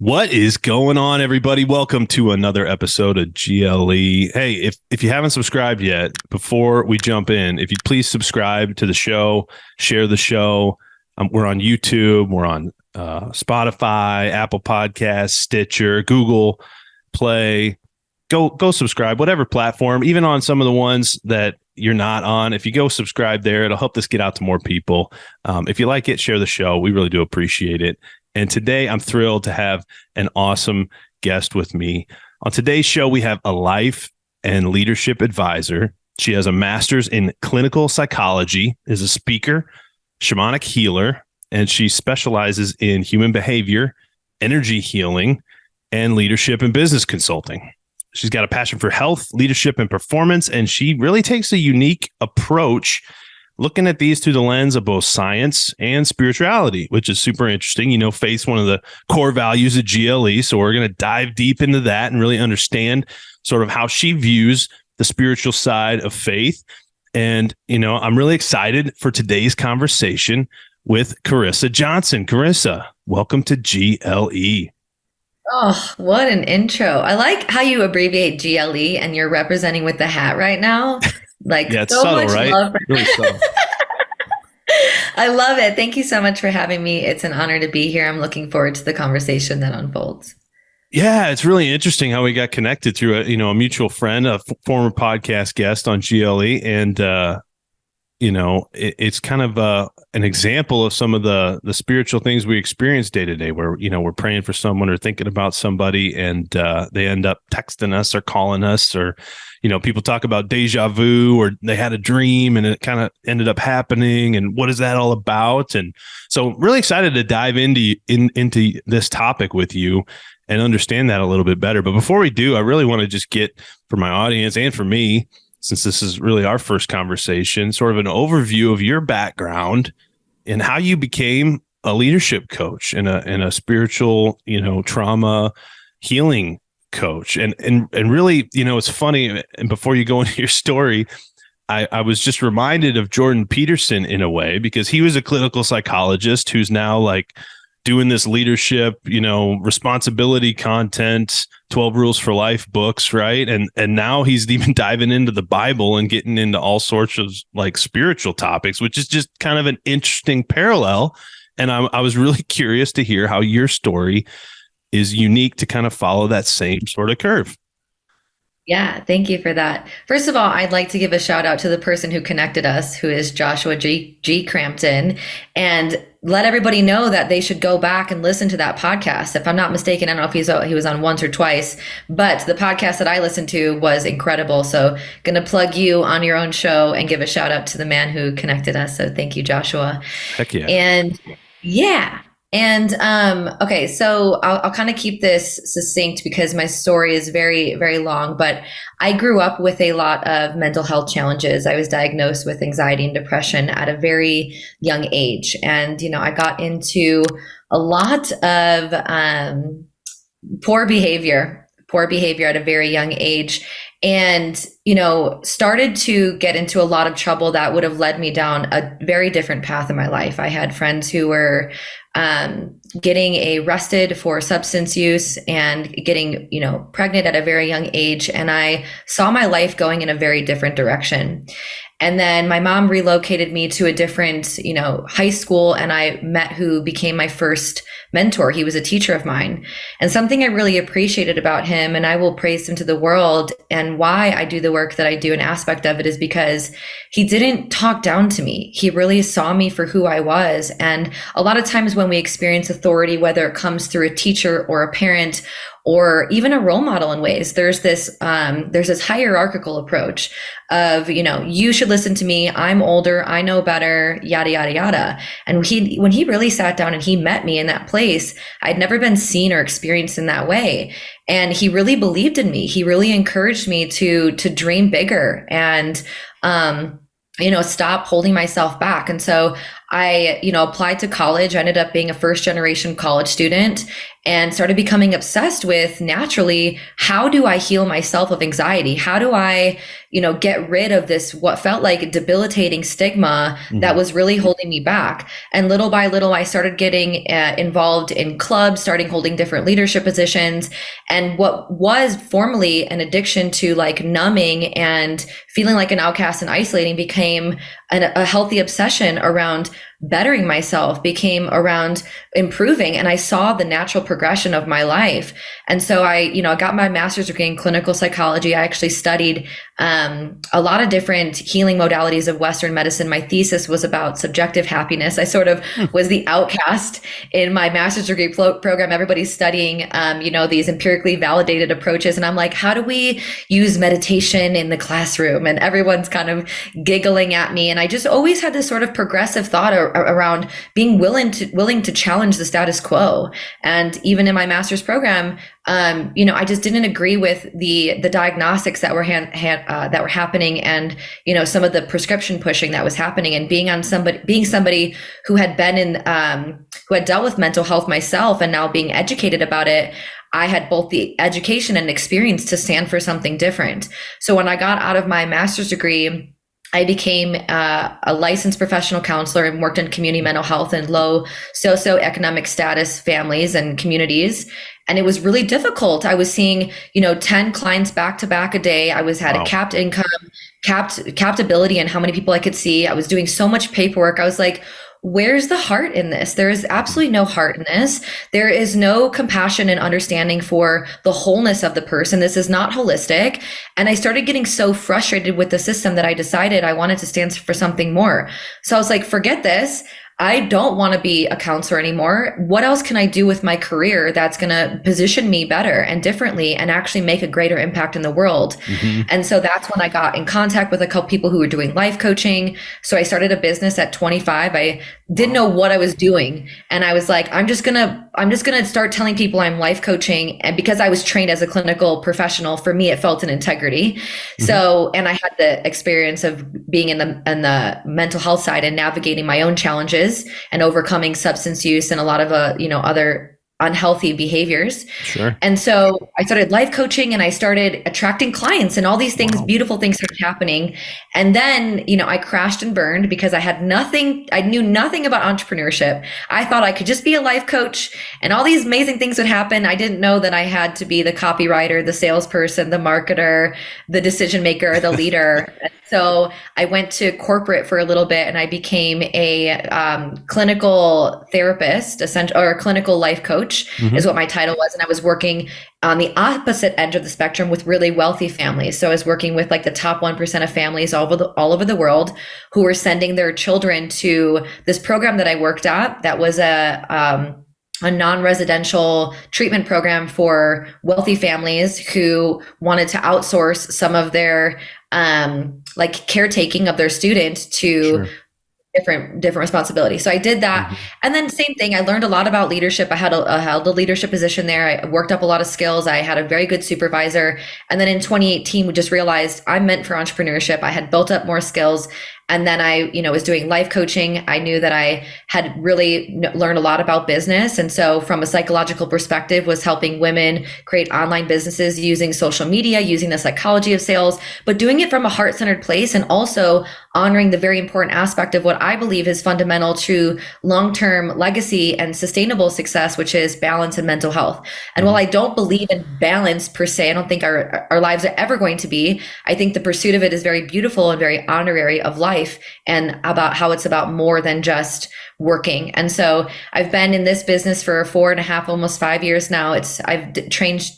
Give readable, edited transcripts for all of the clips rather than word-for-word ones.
What is going on, everybody? Welcome to another episode of GLE. Hey, if you haven't subscribed yet, before we jump in, if you please subscribe to the show, share the show. We're on YouTube, we're on Spotify, Apple Podcasts, Stitcher, Google Play. Go subscribe, whatever platform, even on some of the ones that you're not on. If you go subscribe there, it'll help this get out to more people. If you like it, share the show. We really do appreciate it. And today I'm thrilled to have an awesome guest with me. On today's show, we have a life and leadership advisor. She has a master's in clinical psychology, is a speaker, shamanic healer, and she specializes in human behavior, energy healing, and leadership and business consulting. She's got a passion for health, leadership, and performance, and she really takes a unique approach looking at these through the lens of both science and spirituality, which is super interesting. You know, faith's one of the core values of GLE. So we're going to dive deep into that and really understand sort of how she views the spiritual side of faith. And, you know, I'm really excited for today's conversation with Carissa Johnsen. Carissa, welcome to GLE. Oh, what an intro. I like how you abbreviate GLE and you're representing with the hat right now. Like, yeah, it's so subtle, much right? love for Really subtle. I love it. Thank you so much for having me. It's an honor to be here. I'm looking forward to the conversation that unfolds. Yeah, it's really interesting how we got connected through a mutual friend, a former podcast guest on GLE, and it's kind of an example of some of the spiritual things we experience day to day, where we're praying for someone or thinking about somebody, and they end up texting us or calling us, or people talk about deja vu, or they had a dream and it kind of ended up happening, and what is that all about? And so, really excited to dive into this topic with you and understand that a little bit better. But before we do, I really want to just get, for my audience and for me, since this is really our first conversation, sort of an overview of your background and how you became a leadership coach and a spiritual, trauma healing coach. And really, it's funny. And before you go into your story, I was just reminded of Jordan Peterson in a way, because he was a clinical psychologist who's now like doing this leadership, responsibility content, 12 Rules for Life books, right? And now he's even diving into the Bible and getting into all sorts of like spiritual topics, which is just kind of an interesting parallel. And I was really curious to hear how your story is unique to kind of follow that same sort of curve. Yeah, thank you for that. First of all, I'd like to give a shout out to the person who connected us, who is Joshua G. Crampton, and let everybody know that they should go back and listen to that podcast. If I'm not mistaken, I don't know if he was on once or twice, but the podcast that I listened to was incredible. So going to plug you on your own show and give a shout out to the man who connected us. So thank you, Joshua. Heck yeah. And yeah. And okay, so I'll kind of keep this succinct because my story is very, very long, but I grew up with a lot of mental health challenges. I was diagnosed with anxiety and depression at a very young age. And, I got into a lot of poor behavior at a very young age. And, started to get into a lot of trouble that would have led me down a very different path in my life. I had friends who were getting arrested for substance use and getting, pregnant at a very young age. And I saw my life going in a very different direction. And then my mom relocated me to a different, high school, and I met who became my first mentor. He was a teacher of mine. And something I really appreciated about him, and I will praise him to the world, and why I do the work that I do, an aspect of it is because he didn't talk down to me. He really saw me for who I was. And a lot of times when we experience authority, whether it comes through a teacher or a parent or even a role model in ways, there's this hierarchical approach of, you should listen to me. I'm older. I know better, yada, yada, yada. And when he really sat down and he met me in that place, I'd never been seen or experienced in that way. And he really believed in me. He really encouraged me to dream bigger and, stop holding myself back. And so I, applied to college. I ended up being a first generation college student and started becoming obsessed with naturally, how do I heal myself of anxiety? How do I, get rid of this, what felt like debilitating stigma that was really holding me back? And little by little, I started getting involved in clubs, starting holding different leadership positions. And what was formerly an addiction to like numbing and feeling like an outcast and isolating became a healthy obsession around bettering myself, became around improving. And I saw the natural progression of my life. And so I got my master's degree in clinical psychology. I actually studied a lot of different healing modalities of Western medicine. My thesis was about subjective happiness. I sort of was the outcast in my master's degree program. Everybody's studying, these empirically validated approaches. And I'm like, how do we use meditation in the classroom? And everyone's kind of giggling at me. And I just always had this sort of progressive thought around being willing to challenge the status quo. And even in my master's program, I just didn't agree with the diagnostics that were that were happening, and some of the prescription pushing that was happening, and being somebody who had been in who had dealt with mental health myself, and now being educated about it. I had both the education and experience to stand for something different. So when I got out of my master's degree, I became a licensed professional counselor and worked in community mental health in low socioeconomic status families and communities. And it was really difficult. I was seeing, 10 clients back to back a day. I had a capped income, capped ability and how many people I could see. I was doing so much paperwork. I was like, where's the heart in this? There is absolutely no heart in this. There is no compassion and understanding for the wholeness of the person. This is not holistic. And I started getting so frustrated with the system that I decided I wanted to stand for something more. So I was like, forget this. I don't want to be a counselor anymore. What else can I do with my career that's going to position me better and differently and actually make a greater impact in the world? And so that's when I got in contact with a couple people who were doing life coaching. So I started a business at 25. I didn't know what I was doing. And I was like, I'm just going to start telling people I'm life coaching. And because I was trained as a clinical professional, for me, it felt an integrity. So, and I had the experience of being in the mental health side and navigating my own challenges and overcoming substance use and a lot of other unhealthy behaviors. Sure. And so I started life coaching and I started attracting clients and all these things, beautiful things started happening. And then, I crashed and burned because I knew nothing about entrepreneurship. I thought I could just be a life coach and all these amazing things would happen. I didn't know that I had to be the copywriter, the salesperson, the marketer, the decision maker, the leader. So I went to corporate for a little bit and I became a clinical therapist, or a clinical life coach is what my title was. And I was working on the opposite end of the spectrum with really wealthy families. So I was working with like the top 1% of families all over the world who were sending their children to this program that I worked at that was a non-residential treatment program for wealthy families who wanted to outsource some of their caretaking of their students to different responsibilities. So I did that. And then same thing, I learned a lot about leadership. I held a leadership position there. I worked up a lot of skills. I had a very good supervisor. And then in 2018, we just realized I'm meant for entrepreneurship. I had built up more skills. And then I, was doing life coaching. I knew that I had really learned a lot about business. And so from a psychological perspective was helping women create online businesses using social media, using the psychology of sales, but doing it from a heart-centered place and also honoring the very important aspect of what I believe is fundamental to long-term legacy and sustainable success, which is balance and mental health. And while I don't believe in balance per se, I don't think our lives are ever going to be, I think the pursuit of it is very beautiful and very honorary of life and about how it's about more than just working. And so I've been in this business for 4.5, almost 5 years now. I've changed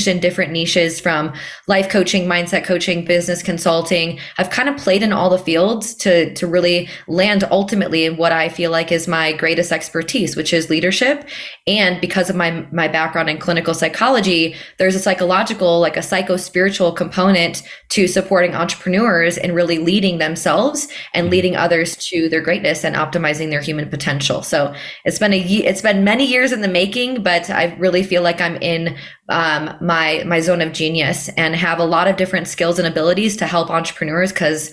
in different niches from life coaching, mindset coaching, business consulting. I've kind of played in all the fields to really land ultimately in what I feel like is my greatest expertise, which is leadership. And because of my background in clinical psychology, there's a psychological, like a psycho-spiritual component to supporting entrepreneurs and really leading themselves and leading others to their greatness and optimizing their human potential. So it's been many years in the making, but I really feel like I'm in my zone of genius and have a lot of different skills and abilities to help entrepreneurs because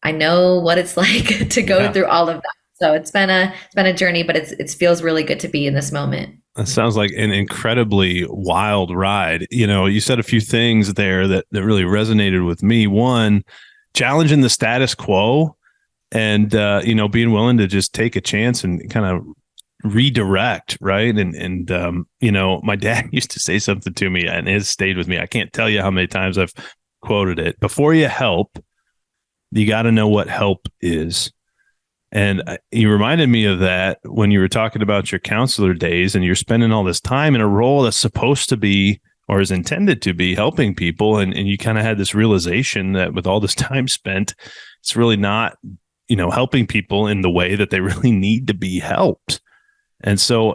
I know what it's like to go through all of that. So it's been a journey, but it feels really good to be in this moment. That sounds like an incredibly wild ride. You said a few things there that really resonated with me. One, challenging the status quo and, being willing to just take a chance and kind of redirect. Right. And my dad used to say something to me and it stayed with me. I can't tell you how many times I've quoted it. Before you help, you got to know what help is. And you reminded me of that when you were talking about your counselor days and you're spending all this time in a role that's supposed to be or is intended to be helping people. And you kind of had this realization that with all this time spent, it's really not, helping people in the way that they really need to be helped. And so,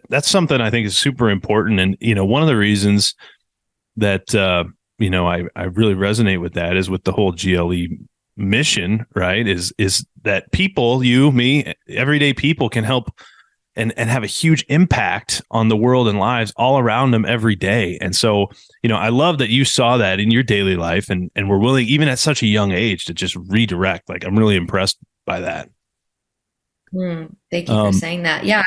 that's something I think is super important. And, one of the reasons that, I really resonate with that is with the whole GLE mission, right? Is that people, you, me, everyday people can help and have a huge impact on the world and lives all around them every day. And so, I love that you saw that in your daily life and were willing, even at such a young age, to just redirect. Like, I'm really impressed by that. Thank you for saying that. Yeah.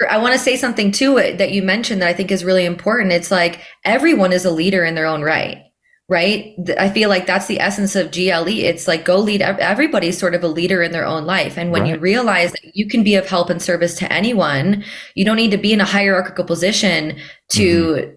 I want to say something too that you mentioned that I think is really important. It's like everyone is a leader in their own right. Right. I feel like that's the essence of GLE. It's like go lead. Everybody's sort of a leader in their own life. And when you realize that you can be of help and service to anyone, you don't need to be in a hierarchical position to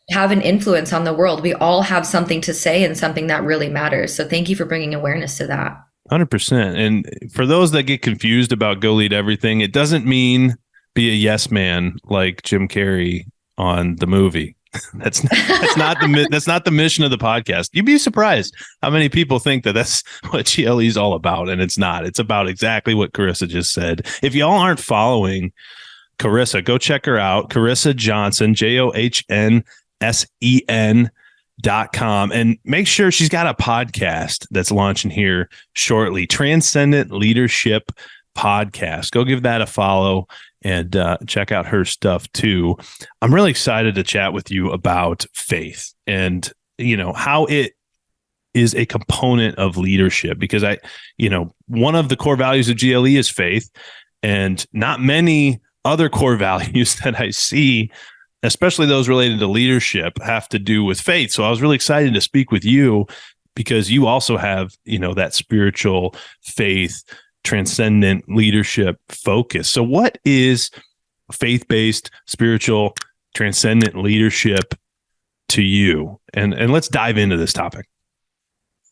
have an influence on the world. We all have something to say and something that really matters. So thank you for bringing awareness to that. 100%. And for those that get confused about go lead everything, it doesn't mean be a yes man like Jim Carrey on the movie. That's not the mission of the podcast. You'd be surprised how many people think that that's what GLE is all about, and it's not. It's about exactly what Carissa just said. If y'all aren't following Carissa, go check her out. Carissa Johnsen, JOHNSEN.com, and make sure she's got a podcast that's launching here shortly. Transcendent Leadership Podcast. Go give that a follow and check out her stuff too. I'm really excited to chat with you about faith and, how it is a component of leadership, because one of the core values of GLE is faith, and not many other core values that I see, especially those related to leadership, have to do with faith. So I was really excited to speak with you because you also have, that spiritual faith, transcendent leadership focus. So what is faith-based, spiritual, transcendent leadership to you? And let's dive into this topic.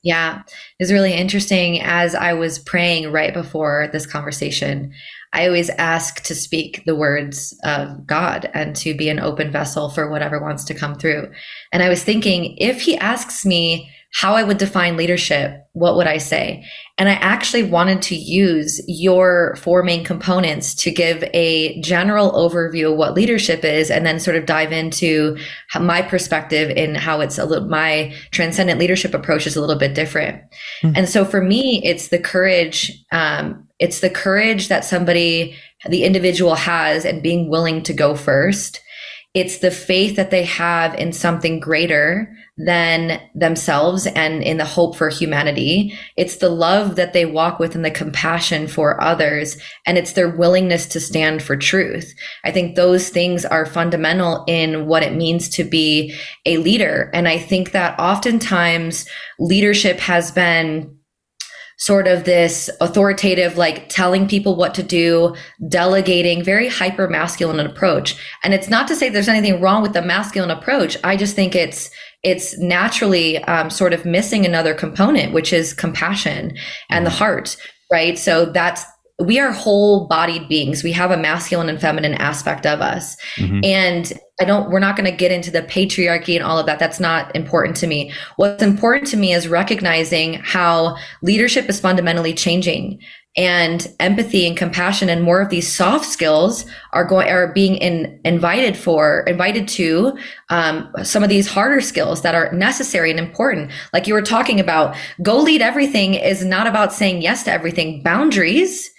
Yeah, it's really interesting. As I was praying right before this conversation, I always ask to speak the words of God and to be an open vessel for whatever wants to come through. And I was thinking, if he asks me how I would define leadership, what would I say? And I actually wanted to use your four main components to give a general overview of what leadership is, and then sort of dive into my perspective in how my transcendent leadership approach is a little bit different. And so for me, it's the courage. It's the courage that the individual has and being willing to go first. It's the faith that they have in something greater than themselves and in the hope for humanity. It's the love that they walk with and the compassion for others. And it's their willingness to stand for truth. I think those things are fundamental in what it means to be a leader. And I think that oftentimes leadership has been sort of this authoritative, like telling people what to do, delegating, very hyper masculine approach. And it's not to say there's anything wrong with the masculine approach. I just think it's naturally sort of missing another component, which is compassion and the heart, right? So we are whole bodied beings. We have a masculine and feminine aspect of us. And we're not going to get into the patriarchy and all of that. That's not important to me. What's important to me is recognizing how leadership is fundamentally changing, and empathy and compassion and more of these soft skills are being invited to some of these harder skills that are necessary and important. Like you were talking about, go lead everything is not about saying yes to everything. Boundaries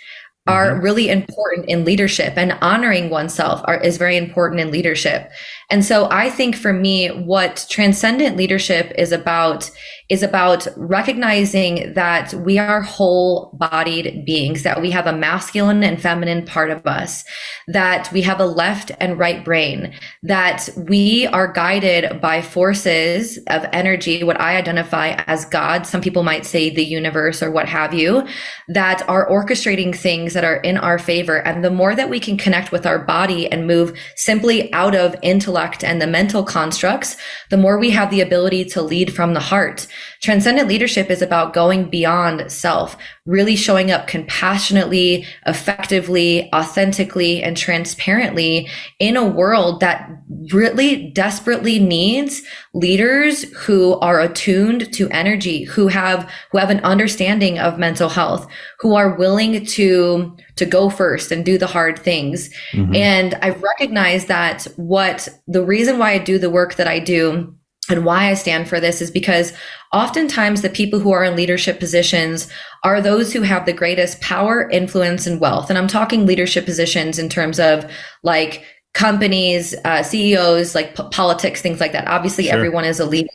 are really important in leadership, and honoring oneself is very important in leadership. And so I think for me, what transcendent leadership is about is about recognizing that we are whole-bodied beings, that we have a masculine and feminine part of us, that we have a left and right brain, that we are guided by forces of energy, what I identify as God, some people might say the universe or what have you, that are orchestrating things that are in our favor. And the more that we can connect with our body and move simply out of intellect and the mental constructs, the more we have the ability to lead from the heart. Transcendent leadership is about going beyond self, really showing up compassionately, effectively, authentically, and transparently in a world that really desperately needs leaders who are attuned to energy, who have an understanding of mental health, who are willing to go first and do the hard things. Mm-hmm. And I've recognized that the reason why I do the work that I do and why I stand for this is because oftentimes the people who are in leadership positions are those who have the greatest power, influence, and wealth. And I'm talking leadership positions in terms of like companies, CEOs, like politics, things like that. Obviously, sure, everyone is a leader.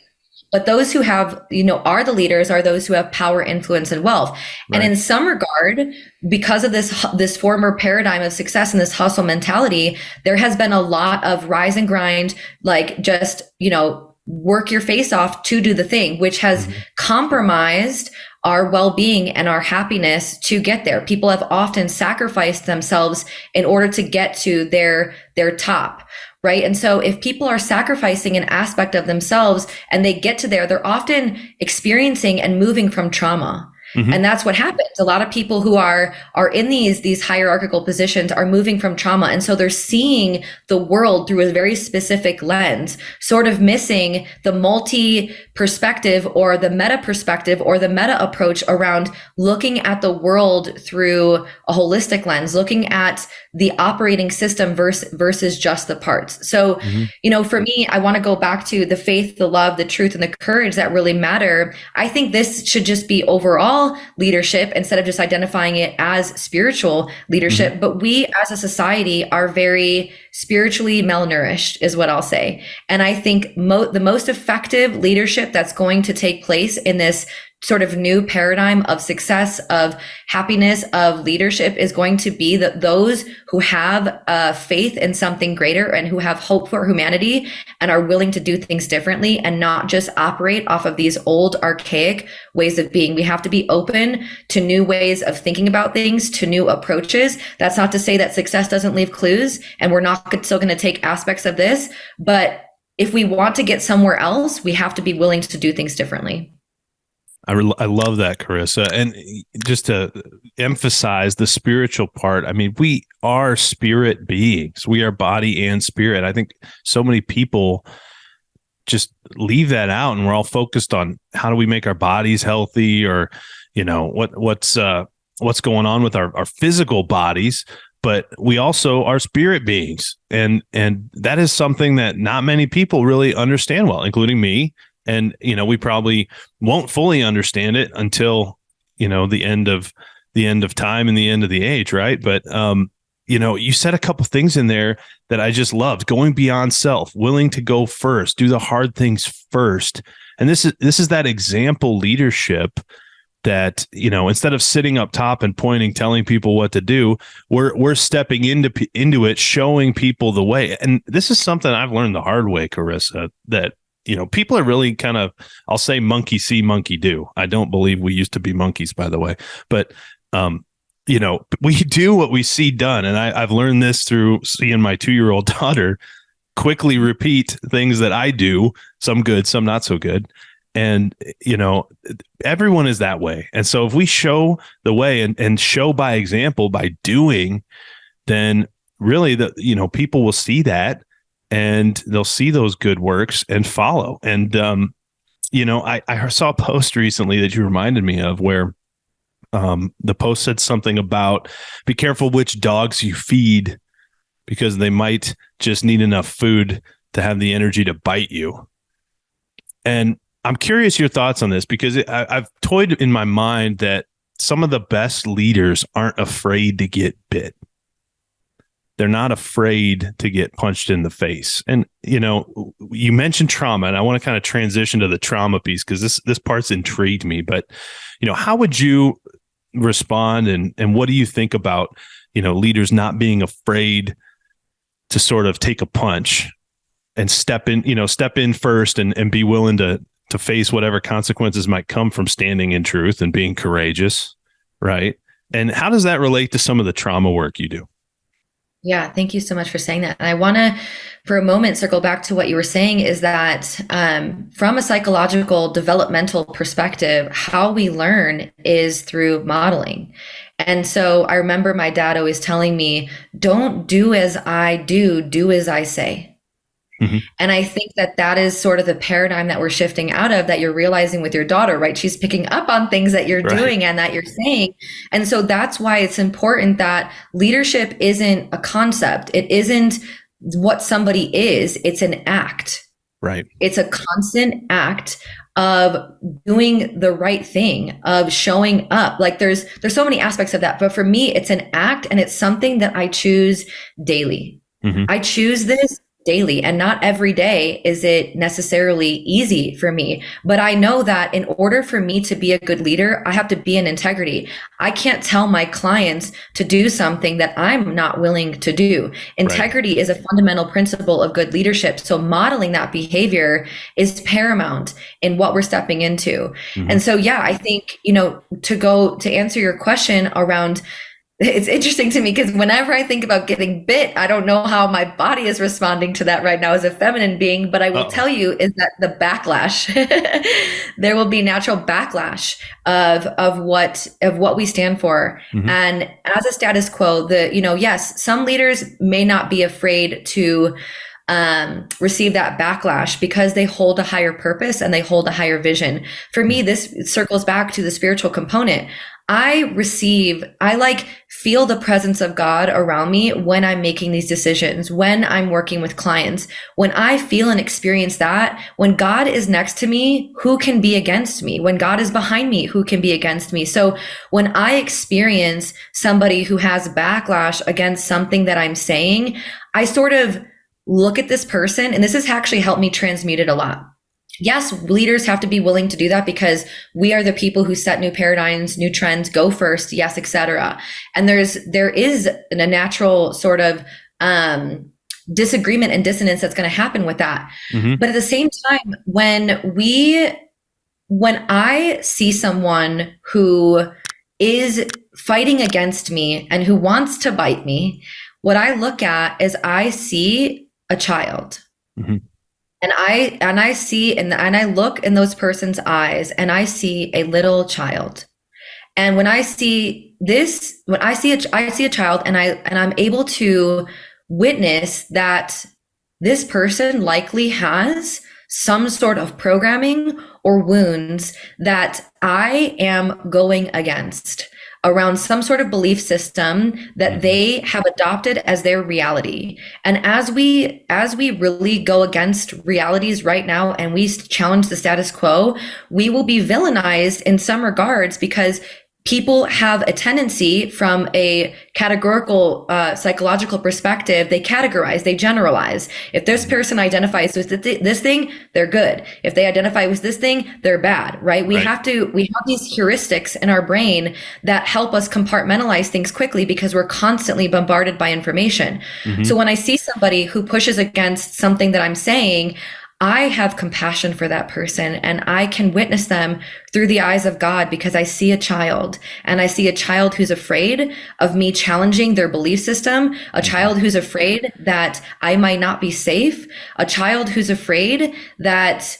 But those who have, are the leaders are those who have power, influence, and wealth. Right. And in some regard, because of this former paradigm of success and this hustle mentality, there has been a lot of rise and grind, like just, work your face off to do the thing, which has compromised our well-being and our happiness to get there. People have often sacrificed themselves in order to get to their top. Right. And so if people are sacrificing an aspect of themselves and they get to there, they're often experiencing and moving from trauma. Mm-hmm. And that's what happens. A lot of people who are in these hierarchical positions are moving from trauma. And so they're seeing the world through a very specific lens, sort of missing the multi perspective or the meta perspective or the meta approach around looking at the world through a holistic lens, looking at the operating system versus just the parts. So, for me, I want to go back to the faith, the love, the truth, and the courage that really matter. I think this should just be overall leadership instead of just identifying it as spiritual leadership. Mm-hmm. But we as a society are very spiritually malnourished is what I'll say. And I think the most effective leadership that's going to take place in this sort of new paradigm of success, of happiness, of leadership is going to be those who have faith in something greater and who have hope for humanity and are willing to do things differently and not just operate off of these old archaic ways of being. We have to be open to new ways of thinking about things, to new approaches. That's not to say that success doesn't leave clues and we're not still going to take aspects of this, but if we want to get somewhere else, we have to be willing to do things differently. I love that, Carissa. And just to emphasize the spiritual part, I mean, we are spirit beings. We are body and spirit. I think so many people just leave that out and we're all focused on how do we make our bodies healthy or, what's going on with our physical bodies. But we also are spirit beings. And that is something that not many people really understand well, including me. And, we probably won't fully understand it until, the end of time and the end of the age. Right. But, you said a couple things in there that I just loved: going beyond self, willing to go first, do the hard things first. And this is that example leadership that, instead of sitting up top and pointing, telling people what to do, we're stepping into it, showing people the way. And this is something I've learned the hard way, Carissa, that people are really kind of, I'll say, monkey see, monkey do. I don't believe we used to be monkeys, by the way, but, we do what we see done. And I've learned this through seeing my 2-year-old daughter quickly repeat things that I do, some good, some not so good. And, everyone is that way. And so if we show the way and show by example, by doing, then really people will see that. And they'll see those good works and follow. And, I saw a post recently that you reminded me of where the post said something about be careful which dogs you feed because they might just need enough food to have the energy to bite you. And I'm curious your thoughts on this because I've toyed in my mind that some of the best leaders aren't afraid to get bit. they're not afraid to get punched in the face. And, you mentioned trauma, and I want to kind of transition to the trauma piece because this part's intrigued me. But, how would you respond, and what do you think about, leaders not being afraid to sort of take a punch and step in first and be willing to face whatever consequences might come from standing in truth and being courageous, right? And how does that relate to some of the trauma work you do? Yeah, thank you so much for saying that. And I want to, for a moment, circle back to what you were saying is that from a psychological developmental perspective, how we learn is through modeling. And so I remember my dad always telling me, don't do as I do as I say. Mm-hmm. And I think that is sort of the paradigm that we're shifting out of, that you're realizing with your daughter, right? She's picking up on things that you're doing and that you're saying. And so that's why it's important that leadership isn't a concept. It isn't what somebody is. It's an act. Right. It's a constant act of doing the right thing, of showing up. Like there's so many aspects of that. But for me, it's an act, and it's something that I choose daily. Mm-hmm. I choose this daily, and not every day is it necessarily easy for me. But I know that in order for me to be a good leader, I have to be in integrity. I can't tell my clients to do something that I'm not willing to do. Integrity is a fundamental principle of good leadership. So modeling that behavior is paramount in what we're stepping into. Mm-hmm. And so, yeah, I think, to answer your question around, it's interesting to me because whenever I think about getting bit, I don't know how my body is responding to that right now as a feminine being, but I will tell you is that the backlash, there will be natural backlash of what we stand for. Mm-hmm. And as a status quo, yes, some leaders may not be afraid to receive that backlash because they hold a higher purpose and they hold a higher vision. For me, this circles back to the spiritual component. I feel the presence of God around me when I'm making these decisions, when I'm working with clients, when I feel and experience that. When God is next to me, who can be against me? When God is behind me, who can be against me? So when I experience somebody who has backlash against something that I'm saying, I sort of look at this person, and this has actually helped me transmute it a lot. Yes, leaders have to be willing to do that because we are the people who set new paradigms, new trends, go first, yes, etc. And there is a natural sort of disagreement and dissonance that's going to happen with that. Mm-hmm. But at the same time, when I see someone who is fighting against me and who wants to bite me, what I look at is I see a child. Mm-hmm. And I look in those person's eyes and I see a little child. And when I see this, I see a child and I'm able to witness that this person likely has some sort of programming or wounds that I am going against around some sort of belief system that they have adopted as their reality. And as we really go against realities right now and we challenge the status quo, we will be villainized in some regards because people have a tendency from a categorical psychological perspective. They categorize, they generalize. If this person identifies with this thing, they're good. If they identify with this thing, they're bad, right? We have these heuristics in our brain that help us compartmentalize things quickly because we're constantly bombarded by information. Mm-hmm. So when I see somebody who pushes against something that I'm saying, I have compassion for that person and I can witness them through the eyes of God because I see a child and I see a child who's afraid of me challenging their belief system, a child who's afraid that I might not be safe, a child who's afraid that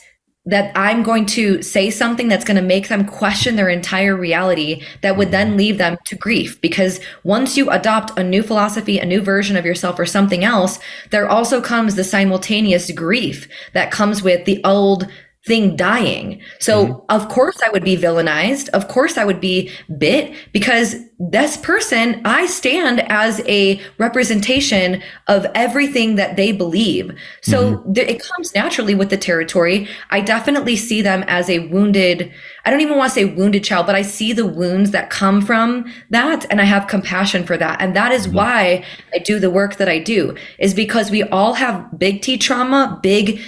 I'm going to say something that's going to make them question their entire reality that would then lead them to grief. Because once you adopt a new philosophy, a new version of yourself or something else, there also comes the simultaneous grief that comes with the old thing dying. So of course I would be villainized. Of course I would be bit, because this person, I stand as a representation of everything that they believe. So it comes naturally with the territory. I definitely see them as a wounded, I don't even want to say wounded child, but I see the wounds that come from that, and I have compassion for that. And that is why I do the work that I do, is because we all have big T trauma, big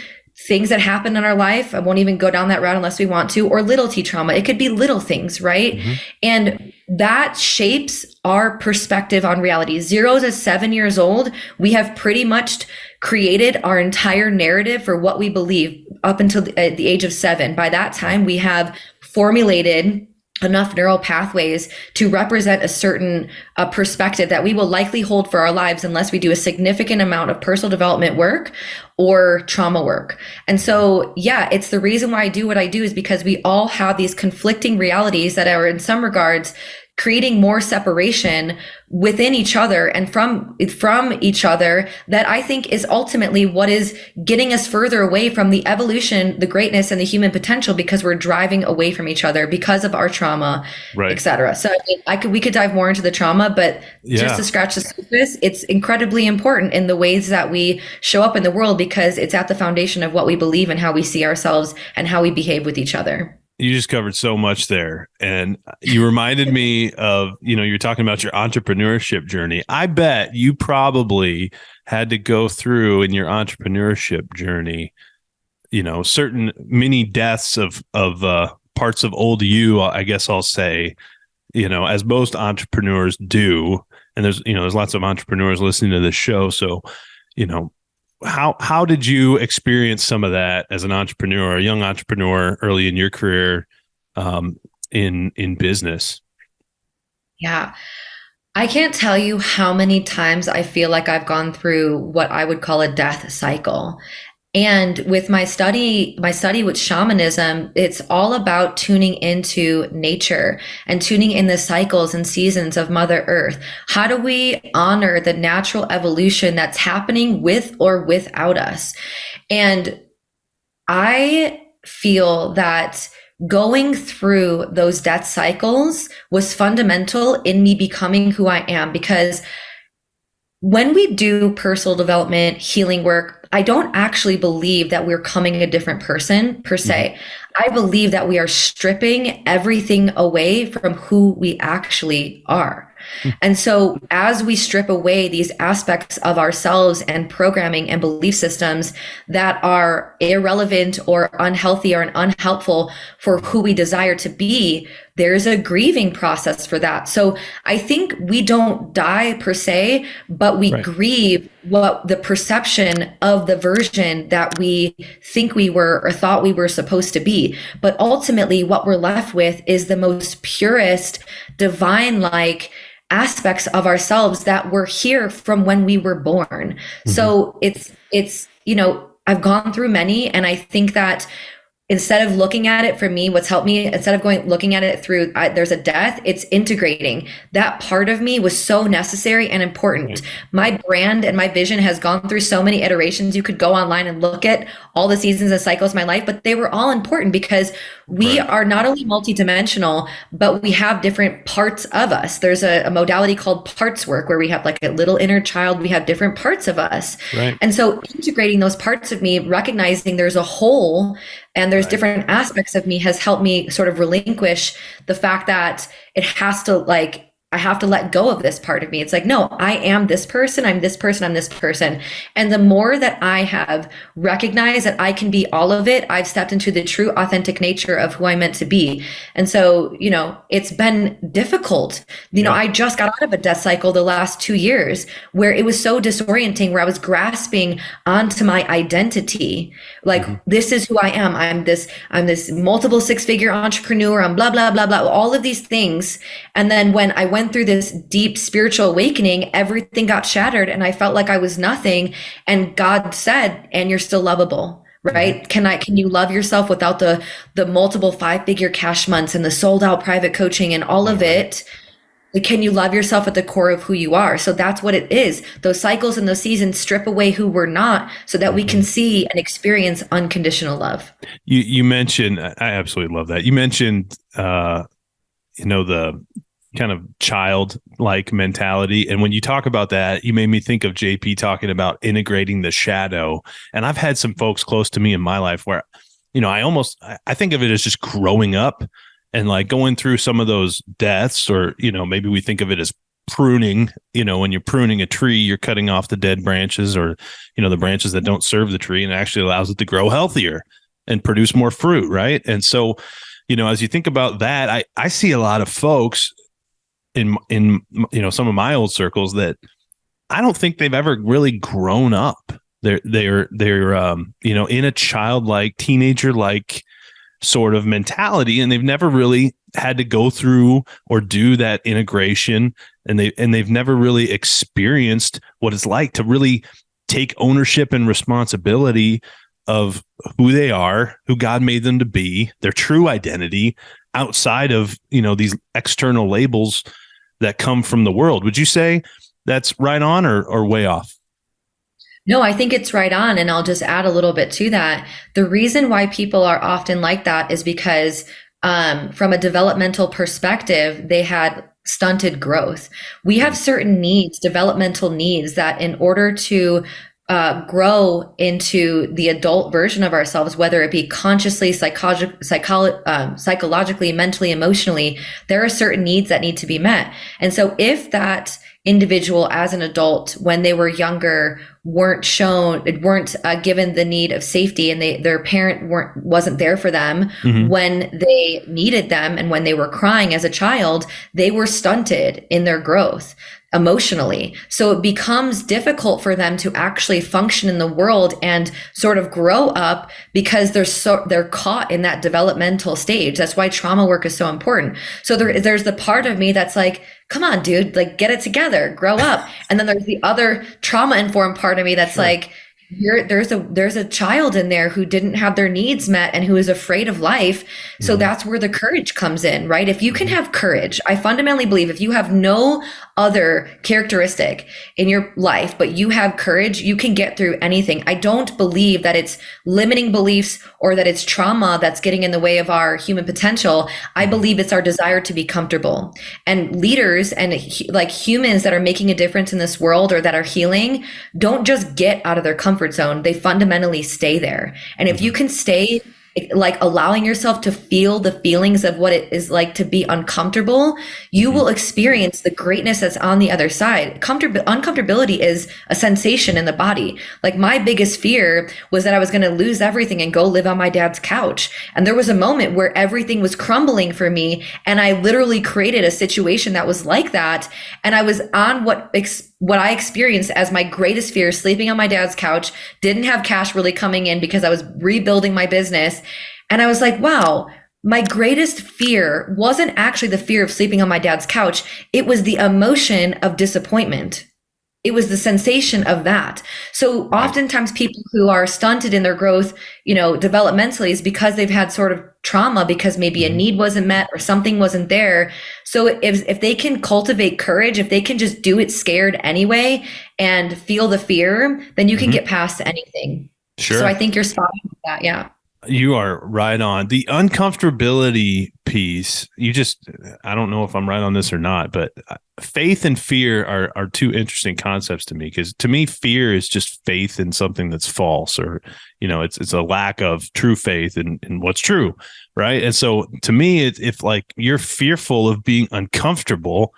things that happen in our life. I won't even go down that route unless we want to, or little T trauma. It could be little things, right? And that shapes our perspective on reality. 0 to 7 years old, we have pretty much created our entire narrative for what we believe up until the age of 7. By that time, we have formulated enough neural pathways to represent a certain perspective that we will likely hold for our lives unless we do a significant amount of personal development work or trauma work. And so, yeah, it's the reason why I do what I do, is because we all have these conflicting realities that are in some regards creating more separation within each other and from each other, that I think is ultimately what is getting us further away from the evolution, the greatness, and the human potential, because we're driving away from each other because of our trauma, etc. So I mean, we could dive more into the trauma, but just to scratch the surface, it's incredibly important in the ways that we show up in the world, because it's at the foundation of what we believe and how we see ourselves and how we behave with each other. You just covered so much there. And you reminded me of, you're talking about your entrepreneurship journey. I bet you probably had to go through in your entrepreneurship journey, certain mini deaths of parts of old you, I guess I'll say, as most entrepreneurs do. And there's lots of entrepreneurs listening to this show. So, how did you experience some of that as an entrepreneur, a young entrepreneur early in your career, in business? Yeah. I can't tell you how many times I feel like I've gone through what I would call a death cycle. And with my study with shamanism, it's all about tuning into nature and tuning in the cycles and seasons of Mother Earth. How do we honor the natural evolution that's happening with or without us? And I feel that going through those death cycles was fundamental in me becoming who I am, because when we do personal development, healing work, I don't actually believe that we're coming a different person per se. I believe that we are stripping everything away from who we actually are. And so as we strip away these aspects of ourselves and programming and belief systems that are irrelevant or unhealthy or unhelpful for who we desire to be, there's a grieving process for that. So I think we don't die per se, but we grieve what the perception of the version that we think we were or thought we were supposed to be. But ultimately what we're left with is the most purest, divine-like aspects of ourselves that were here from when we were born. So it's, I've gone through many, and I think that instead of looking at it, for me, what's helped me, instead of looking at it through, there's a death, it's integrating. That part of me was so necessary and important. My brand and my vision has gone through so many iterations. You could go online and look at all the seasons and cycles of my life, but they were all important because we are not only multidimensional, but we have different parts of us. There's a modality called parts work where we have like a little inner child. We have different parts of us. And so integrating those parts of me, recognizing there's a whole and there's different aspects of me, has helped me sort of relinquish the fact that it has to I have to let go of this part of me. It's like, no, I am this person. I'm this person. I'm this person. And the more that I have recognized that I can be all of it, I've stepped into the true authentic nature of who I'm meant to be. And so, it's been difficult. I just got out of a death cycle the last 2 years where it was so disorienting, where I was grasping onto my identity. Like, this is who I am. I'm this multiple 6-figure entrepreneur. I'm blah, blah, blah, blah, all of these things. And then when I went through this deep spiritual awakening, everything got shattered and I felt like I was nothing. And God said, and you're still lovable, right? Can you love yourself without the multiple 5-figure cash months and the sold out private coaching and all of it? Like, can you love yourself at the core of who you are? So that's what it is. Those cycles and those seasons strip away who we're not so that we can see and experience unconditional love. You mentioned, I absolutely love that. You mentioned, the kind of childlike mentality. And when you talk about that, you made me think of JP talking about integrating the shadow. And I've had some folks close to me in my life where, I think of it as just growing up and like going through some of those deaths, or, maybe we think of it as pruning. When you're pruning a tree, you're cutting off the dead branches, or, the branches that don't serve the tree, and it actually allows it to grow healthier and produce more fruit. Right. And so, as you think about that, I see a lot of folks in some of my old circles that I don't think they've ever really grown up. They're in a childlike, teenager-like sort of mentality, and they've never really had to go through or do that integration, and they've never really experienced what it's like to really take ownership and responsibility of who they are, who God made them to be, their true identity outside of, these external labels that come from the world. Would you say that's right on or way off? No, I think it's right on. And I'll just add a little bit to that. The reason why people are often like that is because from a developmental perspective, they had stunted growth. We have certain needs, developmental needs, that in order to grow into the adult version of ourselves, whether it be consciously, psychologically, mentally, emotionally, there are certain needs that need to be met. And so if that individual as an adult, when they were younger, weren't given the need of safety, and their parent wasn't there for them when they needed them, and when they were crying as a child, they were stunted in their growth emotionally. So it becomes difficult for them to actually function in the world and sort of grow up, because they're caught in that developmental stage. That's why trauma work is so important. So there's the part of me that's like, come on, dude, like, get it together, grow up. And then there's the other trauma informed part of me that's like, there's a child in there who didn't have their needs met and who is afraid of life. So that's where the courage comes in, right? If you can have courage, I fundamentally believe if you have no other characteristic in your life, but you have courage, you can get through anything. I don't believe that it's limiting beliefs or that it's trauma that's getting in the way of our human potential. I believe it's our desire to be comfortable. And leaders and like humans that are making a difference in this world or that are healing don't just get out of their comfort zone. They fundamentally stay there. And if you can stay, like, allowing yourself to feel the feelings of what it is like to be uncomfortable, you will experience the greatness that's on the other side. Uncomfortability is a sensation in the body. Like, my biggest fear was that I was going to lose everything and go live on my dad's couch. And there was a moment where everything was crumbling for me, and I literally created a situation that was like that. And I was on what I experienced as my greatest fear, sleeping on my dad's couch, didn't have cash really coming in because I was rebuilding my business. And I was like, wow, my greatest fear wasn't actually the fear of sleeping on my dad's couch. It was the emotion of disappointment. It was the sensation of that. So oftentimes people who are stunted in their growth, developmentally, is because they've had sort of trauma, because maybe a need wasn't met or something wasn't there. So if they can cultivate courage, if they can just do it scared anyway and feel the fear, then you can get past anything. Sure. So I think you're spot on with that. Yeah. You are right on. The uncomfortability piece, I don't know if I'm right on this or not, but faith and fear are two interesting concepts to me, because to me, fear is just faith in something that's false, or, it's a lack of true faith in what's true. Right. And so to me, if like you're fearful of being uncomfortable,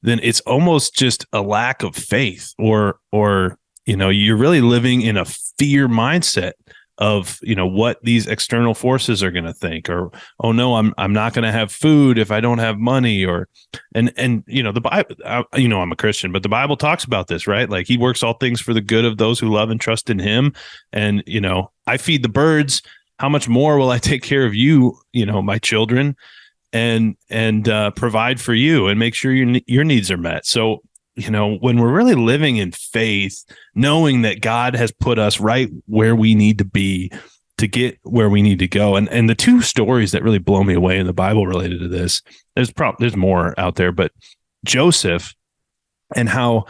then it's almost just a lack of faith, or, you're really living in a fear mindset of, what these external forces are going to think, or, oh no, I'm not going to have food if I don't have money, or, and the Bible, I'm a Christian, but the Bible talks about this, right? Like, he works all things for the good of those who love and trust in him. And, I feed the birds. How much more will I take care of you, my children, and provide for you and make sure your needs are met. So, when we're really living in faith, knowing that God has put us right where we need to be to get where we need to go. And the two stories that really blow me away in the Bible related to this, there's more out there, but Joseph and how,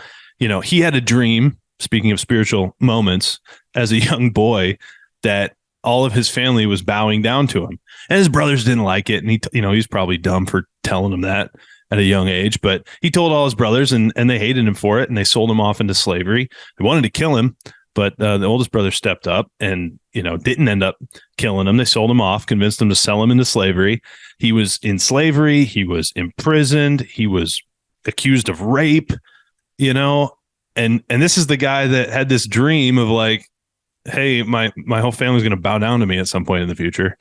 he had a dream, speaking of spiritual moments, as a young boy, that all of his family was bowing down to him, and his brothers didn't like it. And he's probably dumb for telling him that at a young age, but he told all his brothers, and they hated him for it. And they sold him off into slavery. They wanted to kill him, but the oldest brother stepped up and, didn't end up killing him. They sold him off, convinced him to sell him into slavery. He was in slavery. He was imprisoned. He was accused of rape, and this is the guy that had this dream of like, hey, my whole family's going to bow down to me at some point in the future.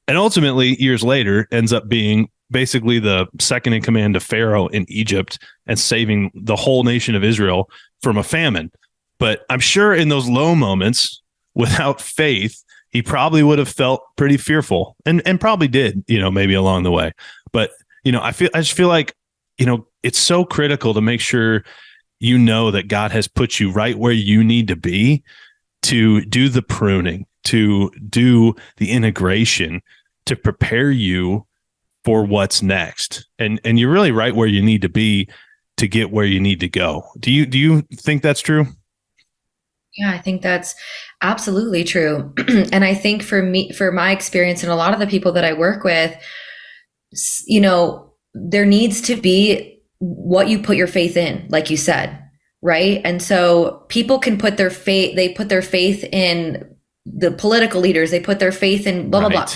And ultimately, years later, ends up being basically the second in command to Pharaoh in Egypt and saving the whole nation of Israel from a famine. But I'm sure in those low moments, without faith, he probably would have felt pretty fearful and probably did, maybe along the way. But, I just feel like, it's so critical to make sure that God has put you right where you need to be to do the pruning, to do the integration, to prepare you for what's next. And you're really right where you need to be to get where you need to go. Do you think that's true? Yeah, I think that's absolutely true. And I think for my experience and a lot of the people that I work with, there needs to be what you put your faith in, like you said, right? And so people can put their faith, they put their faith in the political leaders, they put their faith in blah, blah, blah.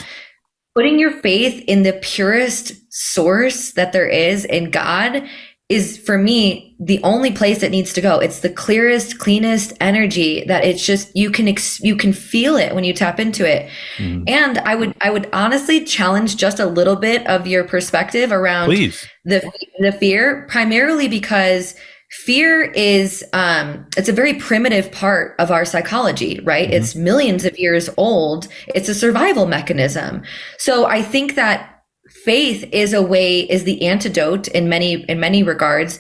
Putting your faith in the purest source that there is in God is, for me, the only place it needs to go. It's the clearest, cleanest energy that it's just, you can feel it when you tap into it. Mm. And I would honestly challenge just a little bit of your perspective around the fear, primarily because fear is, it's a very primitive part of our psychology, right? Mm-hmm. It's millions of years old. It's a survival mechanism. So I think that faith is the antidote in many regards,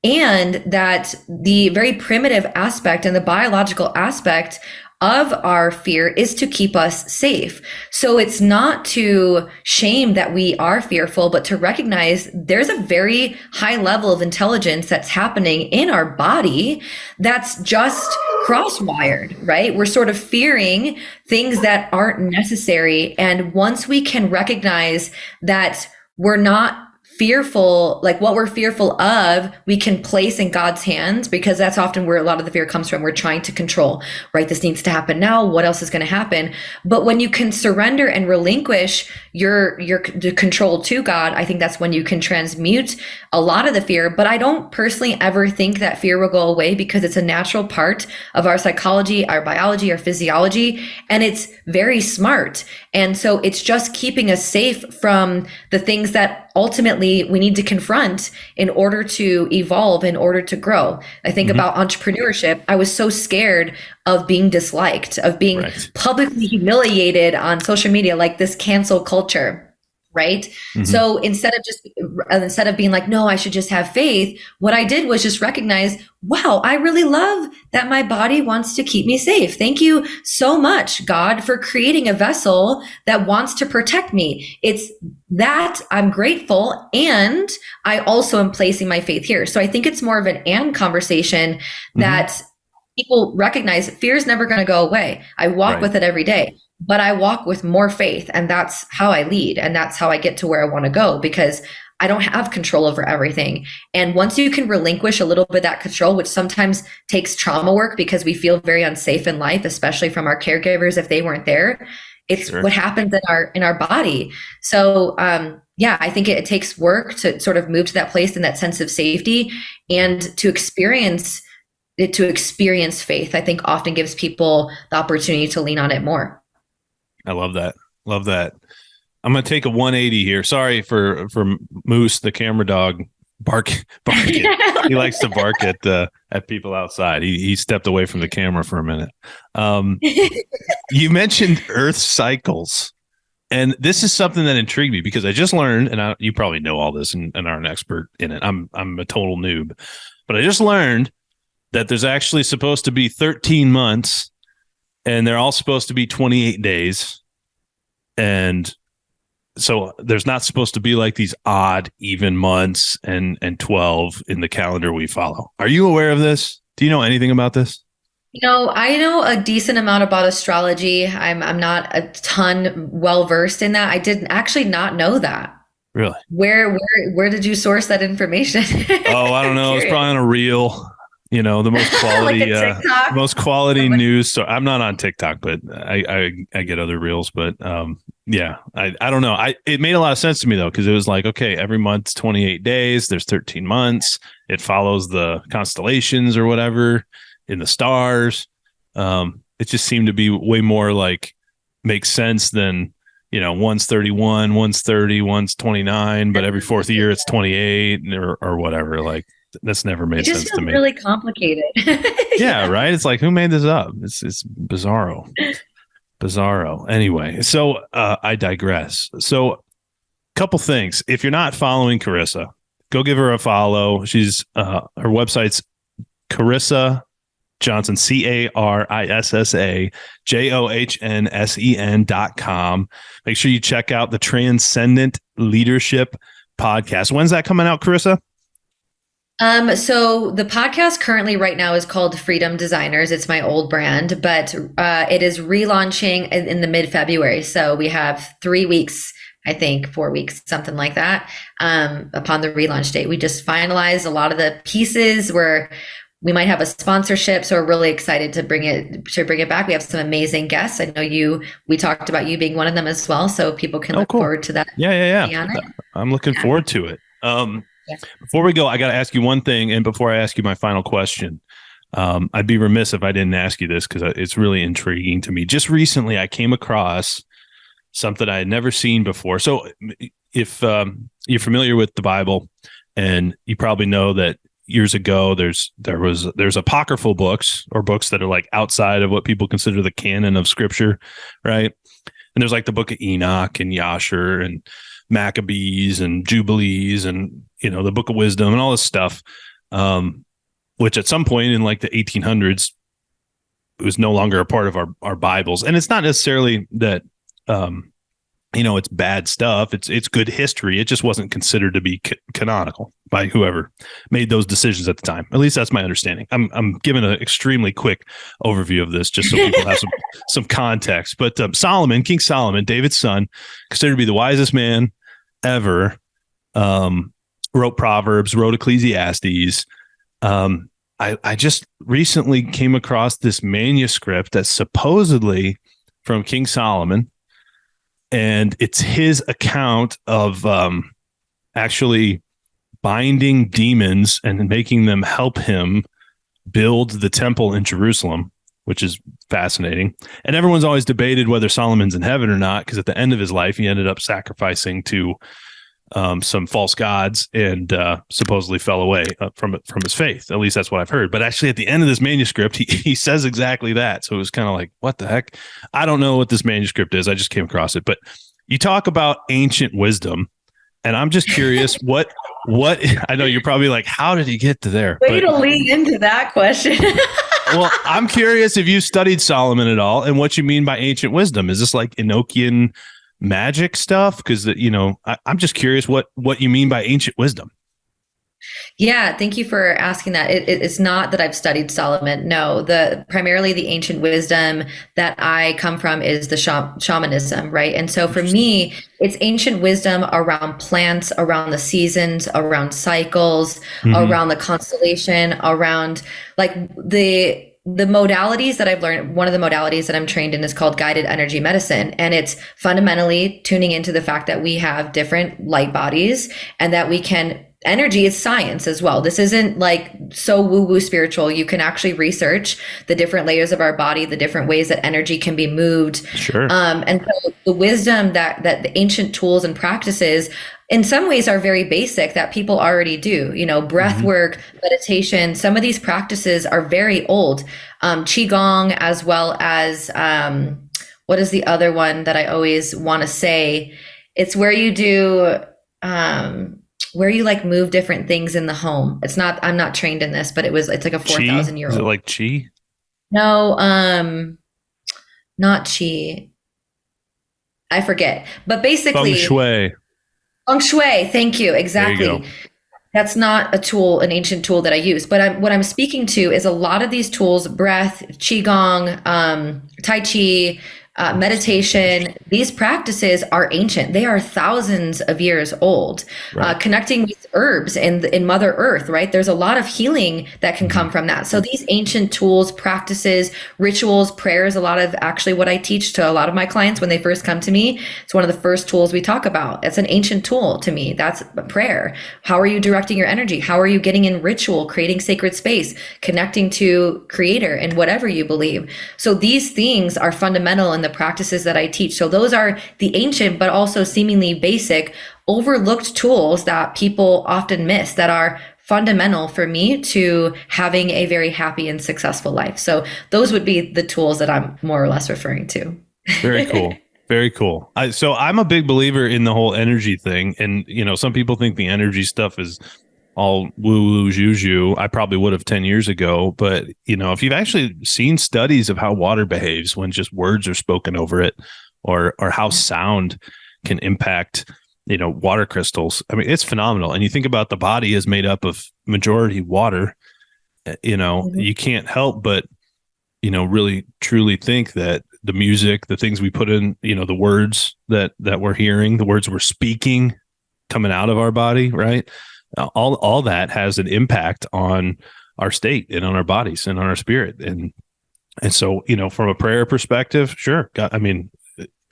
and that the very primitive aspect and the biological aspect of our fear is to keep us safe. So it's not to shame that we are fearful, but to recognize there's a very high level of intelligence that's happening in our body that's just cross-wired, right? We're sort of fearing things that aren't necessary. And once we can recognize that we're not fearful, like what we're fearful of, we can place in God's hands, because that's often where a lot of the fear comes from. We're trying to control, right? This needs to happen now. What else is going to happen? But when you can surrender and relinquish your control to God, I think that's when you can transmute a lot of the fear. But I don't personally ever think that fear will go away, because it's a natural part of our psychology, our biology, our physiology, and it's very smart. And so it's just keeping us safe from the things that ultimately we need to confront in order to evolve, in order to grow. I think about entrepreneurship. I was so scared of being disliked, of being publicly humiliated on social media, like this cancel culture. Right. Mm-hmm. So instead of being like, no, I should just have faith, what I did was just recognize, wow, I really love that my body wants to keep me safe. Thank you so much, God, for creating a vessel that wants to protect me. It's that I'm grateful. And I also am placing my faith here. So I think it's more of an and conversation that people recognize fear is never going to go away. I walk with it every day. But I walk with more faith, and that's how I lead. And that's how I get to where I want to go, because I don't have control over everything. And once you can relinquish a little bit of that control, which sometimes takes trauma work because we feel very unsafe in life, especially from our caregivers, if they weren't there, it's what happens in our body. So, I think it takes work to sort of move to that place and that sense of safety, and to experience faith, I think often gives people the opportunity to lean on it more. I love that. Love that. I'm going to take a 180 here. Sorry for Moose, the camera dog, barking. He likes to bark at people outside. He stepped away from the camera for a minute. You mentioned Earth cycles, and this is something that intrigued me, because I just learned, and you probably know all this and are an expert in it. I'm a total noob, but I just learned that there's actually supposed to be 13 months. And they're all supposed to be 28 days. And so there's not supposed to be like these odd even months and 12 in the calendar we follow. Are you aware of this? Do you know anything about this? I know a decent amount about astrology. I'm not a ton well versed in that. I did actually not know that. Really? Where did you source that information? Oh, I don't know. It's probably on a reel. The most Like quality, a TikTok? most quality news. So I'm not on TikTok, but I get other reels. But yeah, I don't know. It made a lot of sense to me though, because it was like, okay, every month's 28 days. There's 13 months. It follows the constellations or whatever in the stars. It just seemed to be way more like makes sense than one's 31, one's 30, one's 29, but every fourth year it's 28 or whatever. Like that's never made sense to me. Really complicated. Yeah, right. It's like, who made this up? It's bizarro. Anyway, so I digress. So a couple things. If you're not following Carissa, go give her a follow. She's her website's Carissa Johnsen, CarissJohnsen.com. Make sure you check out the Transcendent Leadership podcast. When's that coming out, Carissa? So the podcast currently right now is called Freedom Designers. It's my old brand, but it is relaunching in the mid-February. So we have 3 weeks, I think 4 weeks, something like that, upon the relaunch date. We just finalized a lot of the pieces where we might have a sponsorship, so we're really excited to bring it back. We have some amazing guests. I know we talked about you being one of them as well, so people can look forward to that. Yeah. I'm looking forward to it. Before we go, I got to ask you one thing, and before I ask you my final question, I'd be remiss if I didn't ask you this because it's really intriguing to me. Just recently, I came across something I had never seen before. So, if you're familiar with the Bible, and you probably know that years ago there's apocryphal books or books that are like outside of what people consider the canon of Scripture, right? And there's like the Book of Enoch and Yasher and Maccabees and Jubilees and the Book of Wisdom and all this stuff, which at some point in like the 1800s it was no longer a part of our Bibles. And it's not necessarily that it's bad stuff. It's good history. It just wasn't considered to be canonical by whoever made those decisions at the time. At least that's my understanding. I'm giving an extremely quick overview of this just so people have some context. But King Solomon, David's son, considered to be the wisest man ever, wrote Proverbs, wrote Ecclesiastes. I just recently came across this manuscript that's supposedly from King Solomon, and it's his account of actually binding demons and making them help him build the temple in Jerusalem, which is fascinating. And everyone's always debated whether Solomon's in heaven or not, because at the end of his life, he ended up sacrificing to some false gods and supposedly fell away from his faith. At least that's what I've heard. But actually, at the end of this manuscript, he says exactly that. So it was kind of like, what the heck? I don't know what this manuscript is. I just came across it. But you talk about ancient wisdom, and I'm just curious what I know you're probably like, how did he get to there? Way to lean into that question. Well, I'm curious if you studied Solomon at all and what you mean by ancient wisdom. Is this like Enochian magic stuff? Because I'm just curious what you mean by ancient wisdom. Yeah, thank you for asking that. It's not that I've studied Solomon. No, primarily the ancient wisdom that I come from is the shamanism, right? And so for me, it's ancient wisdom around plants, around the seasons, around cycles, around the constellation, around like the modalities that I've learned. One of the modalities that I'm trained in is called guided energy medicine. And it's fundamentally tuning into the fact that we have different light bodies and that energy is science as well. This isn't like so woo-woo spiritual. You can actually research the different layers of our body, the different ways that energy can be moved. Sure. And so the wisdom that the ancient tools and practices in some ways are very basic that people already do, breath work, meditation. Some of these practices are very old. Qigong, as well as, what is the other one that I always want to say? It's where you do, where you like move different things in the home. I'm not trained in this, but it's like a 4,000 year old. Is it like Qi? No, not Qi. I forget. But Feng basically, shui. feng shui. Thank you. There you Exactly. go. That's not a tool, an ancient tool that I use. But what I'm speaking to is a lot of these tools: breath, qigong, tai chi, meditation. These practices are ancient. They are thousands of years old. Right. Connecting with herbs in Mother Earth, right? There's a lot of healing that can Mm-hmm. come from that. So these ancient tools, practices, rituals, prayers, a lot of actually what I teach to a lot of my clients when they first come to me, it's one of the first tools we talk about. It's an ancient tool to me. That's prayer. How are you directing your energy? How are you getting in ritual, creating sacred space, connecting to creator and whatever you believe? So these things are fundamental in the practices that I teach. So those are the ancient, but also seemingly basic, overlooked tools that people often miss that are fundamental for me to having a very happy and successful life. So those would be the tools that I'm more or less referring to. Very cool. Very cool. So I'm a big believer in the whole energy thing. And, some people think the energy stuff is all woo woo juju. I probably would have 10 years ago. But, if you've actually seen studies of how water behaves when just words are spoken over it, or how sound can impact, water crystals. I mean, it's phenomenal. And you think about the body is made up of majority water, you can't help but, really truly think that the music, the things we put in, the words that we're hearing, the words we're speaking coming out of our body, right? All that has an impact on our state and on our bodies and on our spirit. And so, from a prayer perspective, sure. God, I mean,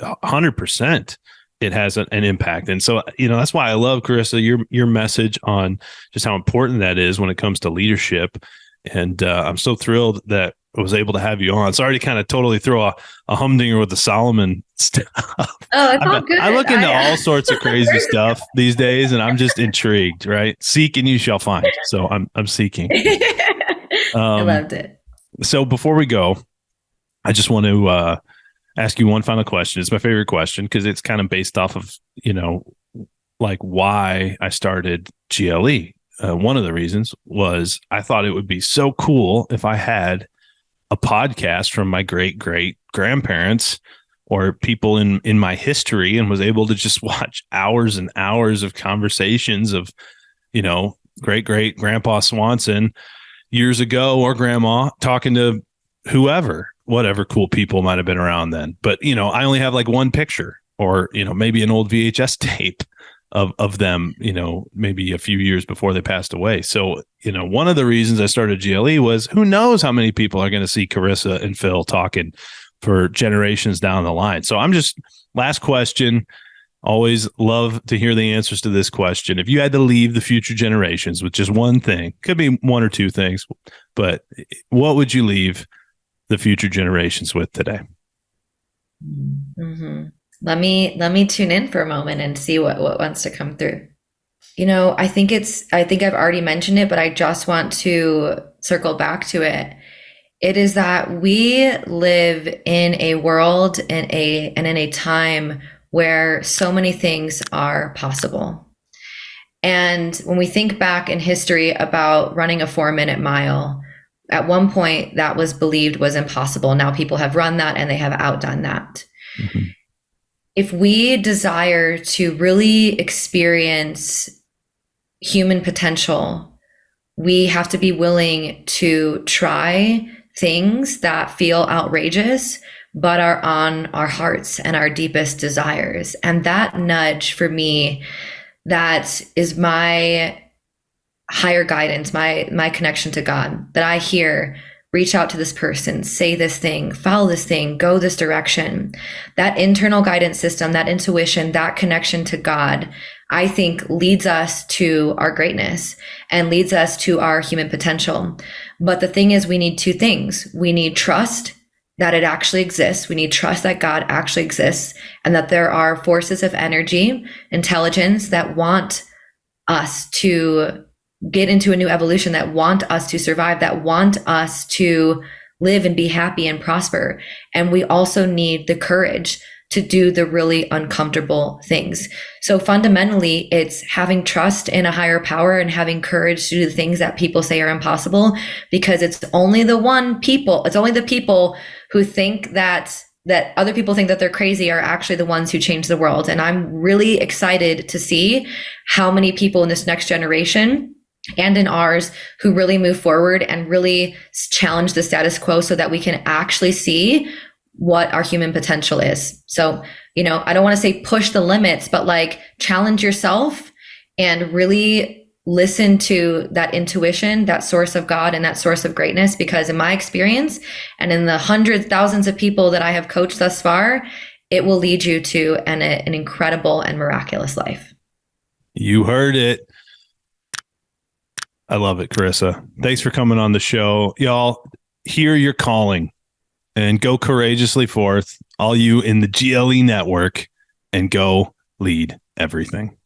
100% it has an impact. And so, that's why I love, Carissa, your message on just how important that is when it comes to leadership. And I'm so thrilled that I was able to have you on. Sorry to kind of totally throw a humdinger with the Solomon stuff. Oh, it's all good. I look into all sorts of crazy stuff these days, and I'm just intrigued, right? Seek and you shall find. So I'm seeking. I loved it. So before we go, I just want to ask you one final question. It's my favorite question because it's kind of based off of, like why I started GLE. One of the reasons was I thought it would be so cool if I had a podcast from my great grandparents or people in my history and was able to just watch hours and hours of conversations of, great grandpa Swanson years ago, or grandma talking to whatever cool people might have been around then. But, I only have like one picture or, maybe an old VHS tape of them, maybe a few years before they passed away. So, one of the reasons I started GLE was who knows how many people are going to see Carissa and Phil talking for generations down the line. So last question, always love to hear the answers to this question. If you had to leave the future generations with just one thing, could be one or two things, but what would you leave the future generations with today? Mm-hmm. Let me tune in for a moment and see what wants to come through. I think I've already mentioned it, but I just want to circle back to it. It is that we live in a world and in a time where so many things are possible. And when we think back in history about running a 4-minute mile, at one point that was believed was impossible. Now people have run that and they have outdone that. Mm-hmm. If we desire to really experience human potential, we have to be willing to try things that feel outrageous, but are on our hearts and our deepest desires. And that nudge for me, that is my higher guidance, my connection to God, that I hear, reach out to this person, say this thing, follow this thing, go this direction. That internal guidance system, that intuition, that connection to God, I think leads us to our greatness and leads us to our human potential. But the thing is, we need two things. We need trust that it actually exists. We need trust that God actually exists and that there are forces of energy, intelligence that want us to get into a new evolution, that want us to survive, that want us to live and be happy and prosper. And we also need the courage to do the really uncomfortable things. So fundamentally, it's having trust in a higher power and having courage to do the things that people say are impossible, because it's only the people who think that that other people think that they're crazy are actually the ones who change the world. And I'm really excited to see how many people in this next generation and in ours who really move forward and really challenge the status quo so that we can actually see what our human potential is. So, I don't want to say push the limits, but like challenge yourself and really listen to that intuition, that source of God and that source of greatness, because in my experience and in the hundreds, thousands of people that I have coached thus far, it will lead you to an incredible and miraculous life. You heard it. I love it, Carissa. Thanks for coming on the show. Y'all, hear your calling and go courageously forth, all you in the GLE network, and go lead everything.